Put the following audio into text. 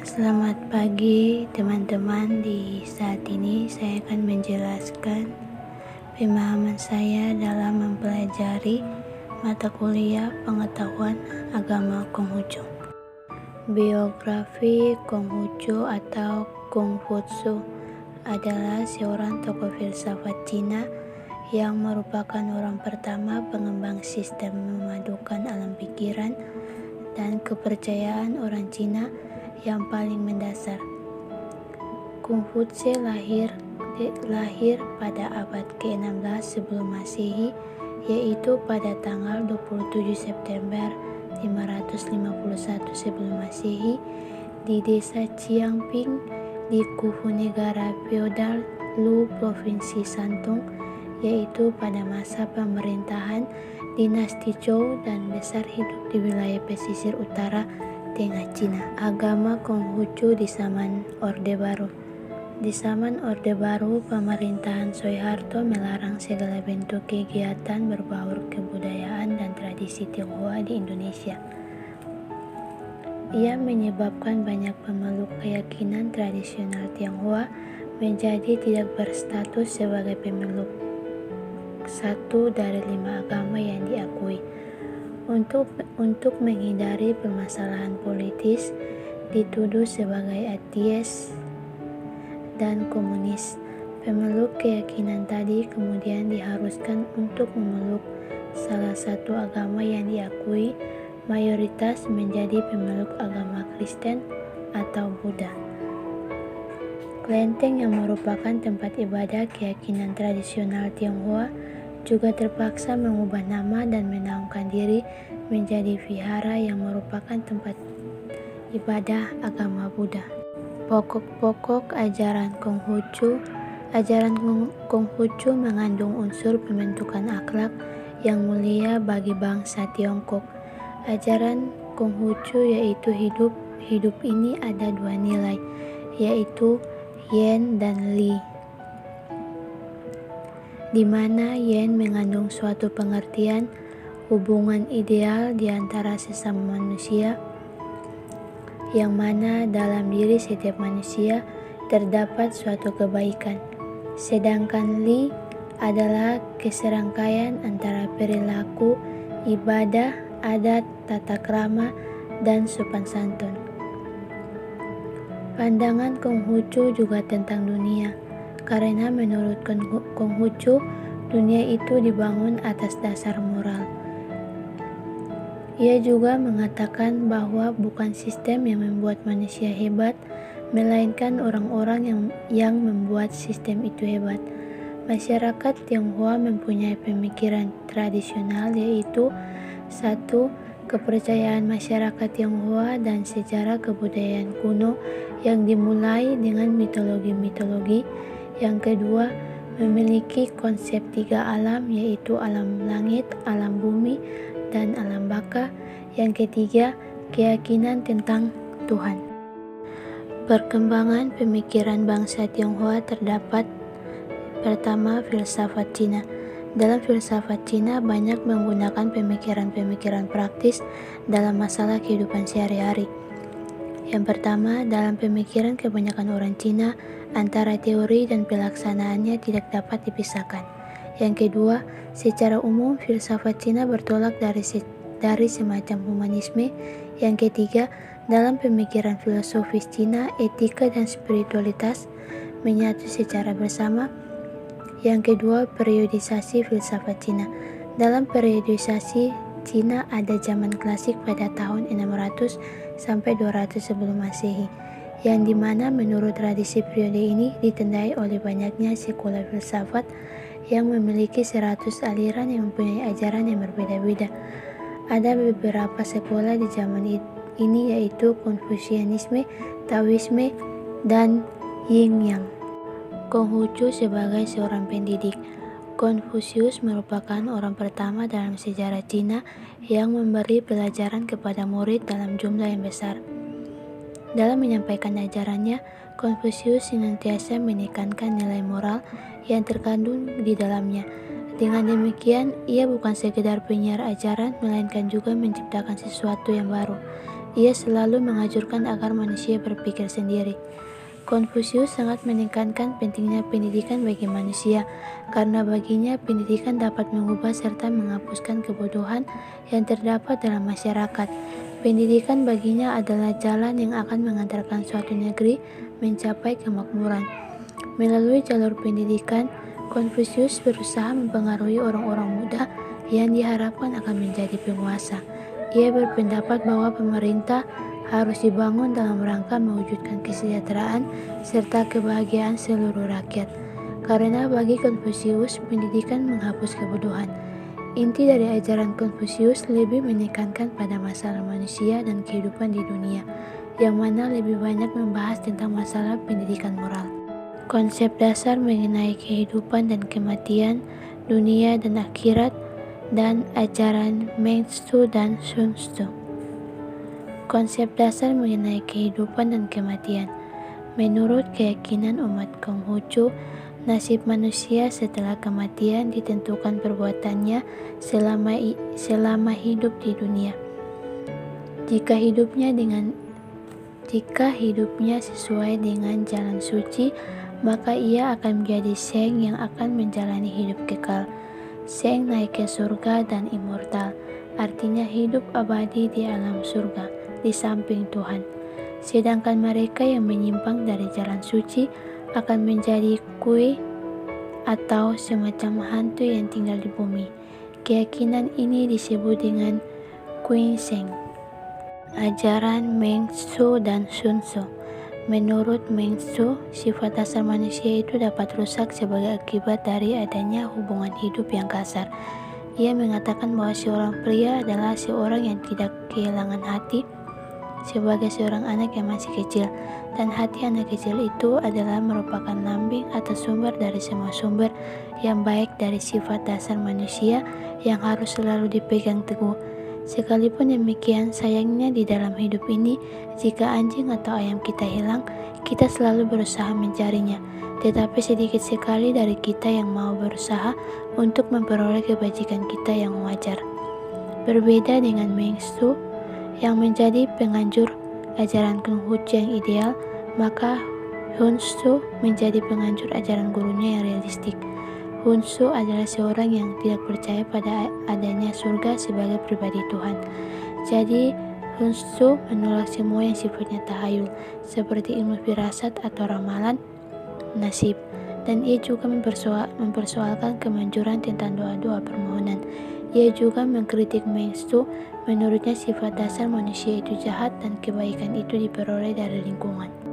Selamat pagi teman-teman. Di saat ini saya akan menjelaskan pemahaman saya dalam mempelajari mata kuliah pengetahuan agama Konghucu. Biografi Konghucu atau Konghucu adalah seorang tokoh filsafat Cina yang merupakan orang pertama pengembang sistem memadukan alam pikiran dan kepercayaan orang Cina yang paling mendasar. Konghucu lahir pada abad ke-16 sebelum Masehi, yaitu pada tanggal 27 September 551 sebelum Masehi di desa Ciangping di Kufu negara feodal Lu Provinsi Shantung, yaitu pada masa pemerintahan dinasti Zhou dan besar hidup di wilayah pesisir utara Tengah Cina. Agama Konghucu di zaman Orde Baru. Di zaman Orde Baru, pemerintahan Soeharto melarang segala bentuk kegiatan berbaur kebudayaan dan tradisi Tionghoa di Indonesia. Ia menyebabkan banyak pemeluk keyakinan tradisional Tionghoa menjadi tidak berstatus sebagai pemeluk satu dari 5 agama yang diakui. Untuk menghindari permasalahan politis, dituduh sebagai ateis dan komunis. Pemeluk keyakinan tadi kemudian diharuskan untuk memeluk salah satu agama yang diakui mayoritas menjadi pemeluk agama Kristen atau Buddha. Kelenteng yang merupakan tempat ibadah keyakinan tradisional Tionghoa juga terpaksa mengubah nama dan menaungkan diri menjadi vihara yang merupakan tempat ibadah agama Buddha. Pokok-pokok ajaran Konghucu. Ajaran Konghucu mengandung unsur pembentukan akhlak yang mulia bagi bangsa Tiongkok. Ajaran Konghucu yaitu hidup ini ada 2 nilai, yaitu Yen dan Li, di mana Yen mengandung suatu pengertian hubungan ideal di antara sesama manusia, yang mana dalam diri setiap manusia terdapat suatu kebaikan. Sedangkan Li adalah keserangkaian antara perilaku, ibadah, adat, tata krama, dan sopan santun. Pandangan Konghucu juga tentang dunia, karena menurut Konghucu, dunia itu dibangun atas dasar moral. Ia juga mengatakan bahwa bukan sistem yang membuat manusia hebat, melainkan orang-orang yang membuat sistem itu hebat. Masyarakat Tionghoa mempunyai pemikiran tradisional, yaitu 1. Kepercayaan masyarakat Tionghoa dan sejarah kebudayaan kuno yang dimulai dengan mitologi-mitologi. Yang kedua, memiliki konsep 3 alam, yaitu alam langit, alam bumi, dan alam baka. Yang ketiga, keyakinan tentang Tuhan. Perkembangan pemikiran bangsa Tionghoa terdapat. Pertama, filsafat Cina. Dalam filsafat Cina banyak menggunakan pemikiran-pemikiran praktis dalam masalah kehidupan sehari-hari. Yang pertama, dalam pemikiran kebanyakan orang Cina, antara teori dan pelaksanaannya tidak dapat dipisahkan. Yang kedua, secara umum filsafat Cina bertolak dari semacam humanisme. Yang ketiga, dalam pemikiran filosofis Cina, etika dan spiritualitas menyatu secara bersama. Yang kedua, periodisasi filsafat Cina. Dalam periodisasi Cina ada zaman klasik pada tahun 600 sampai 200 sebelum Masehi, yang dimana menurut tradisi periode ini ditandai oleh banyaknya sekolah filsafat yang memiliki 100 aliran yang mempunyai ajaran yang berbeda-beda. Ada beberapa sekolah di zaman ini, yaitu Konfusianisme, Taoisme, dan Yin Yang. Konghucu sebagai seorang pendidik. Konfusius merupakan orang pertama dalam sejarah Cina yang memberi pelajaran kepada murid dalam jumlah yang besar. Dalam menyampaikan ajarannya, Konfusius senantiasa menekankan nilai moral yang terkandung di dalamnya. Dengan demikian, ia bukan sekedar penyiar ajaran, melainkan juga menciptakan sesuatu yang baru, Ia selalu menganjurkan agar manusia berpikir sendiri. Konfusius sangat menekankan pentingnya pendidikan bagi manusia, karena baginya pendidikan dapat mengubah serta menghapuskan kebodohan yang terdapat dalam masyarakat. Pendidikan baginya adalah jalan yang akan mengantarkan suatu negeri mencapai kemakmuran. Melalui jalur pendidikan, Konfusius berusaha mempengaruhi orang-orang muda yang diharapkan akan menjadi penguasa. Ia berpendapat bahwa pemerintah harus dibangun dalam rangka mewujudkan kesejahteraan serta kebahagiaan seluruh rakyat. Karena bagi Konfusius, pendidikan menghapus kebodohan. Inti dari ajaran Konfusius lebih menekankan pada masalah manusia dan kehidupan di dunia, yang mana lebih banyak membahas tentang masalah pendidikan moral. Konsep dasar mengenai kehidupan dan kematian, dunia dan akhirat, dan ajaran Meng Tzu dan Sun Tzu. Konsep dasar mengenai kehidupan dan kematian. Menurut keyakinan umat Konghucu, nasib manusia setelah kematian ditentukan perbuatannya selama hidup di dunia. Jika hidupnya sesuai dengan jalan suci, maka ia akan menjadi Seng yang akan menjalani hidup kekal. Seng naik ke surga dan immortal, artinya hidup abadi di alam surga, di samping Tuhan. Sedangkan mereka yang menyimpang dari jalan suci akan menjadi Kui atau semacam hantu yang tinggal di bumi. Keyakinan ini disebut dengan Kui Seng. Ajaran Meng Tzu dan Sun Tzu. Menurut Meng Tzu, sifat dasar manusia itu dapat rusak sebagai akibat dari adanya hubungan hidup yang kasar. Ia mengatakan bahwa seorang pria adalah seorang yang tidak kehilangan hati sebagai seorang anak yang masih kecil, dan hati anak kecil itu adalah merupakan lambing atau sumber dari semua sumber yang baik dari sifat dasar manusia yang harus selalu dipegang teguh. Sekalipun demikian, sayangnya di dalam hidup ini, jika anjing atau ayam kita hilang, kita selalu berusaha mencarinya, tetapi sedikit sekali dari kita yang mau berusaha untuk memperoleh kebajikan kita yang wajar. Berbeda dengan Meng Tzu yang menjadi penganjur ajaran Konghucu yang ideal, maka Sun Tzu menjadi penganjur ajaran gurunya yang realistik. Sun Tzu adalah seorang yang tidak percaya pada adanya surga sebagai pribadi Tuhan. Jadi Sun Tzu menolak semua yang sifatnya tahayul, seperti ilmu firasat atau ramalan nasib, dan ia juga mempersoalkan kemanjuran tentang doa-doa permohonan. Ia juga mengkritik Meng Tzu. Menurutnya sifat dasar manusia itu jahat dan kebaikan itu diperoleh dari lingkungan.